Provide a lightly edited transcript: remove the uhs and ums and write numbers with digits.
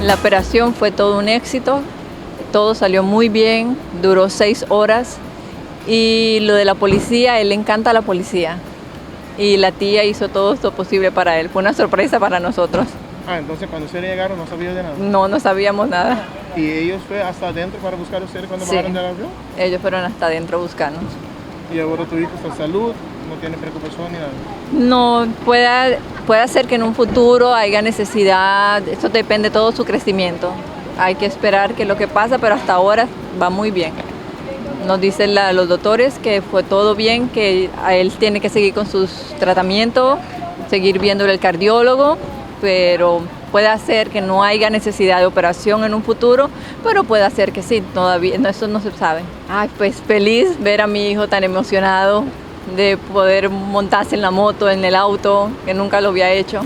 La operación fue todo un éxito, todo salió muy bien, duró 6 horas y lo de la policía, él le encanta la policía y la tía hizo todo lo posible para él, fue una sorpresa para nosotros. Ah, entonces cuando ustedes llegaron no sabían de nada. No sabíamos nada. ¿Y ellos fue hasta adentro para buscar a ustedes cuando Sí. bajaron del avión? Ellos fueron hasta adentro a buscarnos. Y ahora tu hijo está en salud, no tiene preocupación ni nada. No, puede ser que en un futuro haya necesidad, eso depende de todo su crecimiento. Hay que esperar qué es lo que pasa, pero hasta ahora va muy bien. Nos dicen los doctores que fue todo bien, que a él tiene que seguir con sus tratamientos, seguir viéndole el cardiólogo, pero puede ser que no haya necesidad de operación en un futuro, pero puede ser que sí, todavía eso no se sabe. Ay, pues feliz ver a mi hijo tan emocionado de poder montarse en la moto, en el auto, que nunca lo había hecho.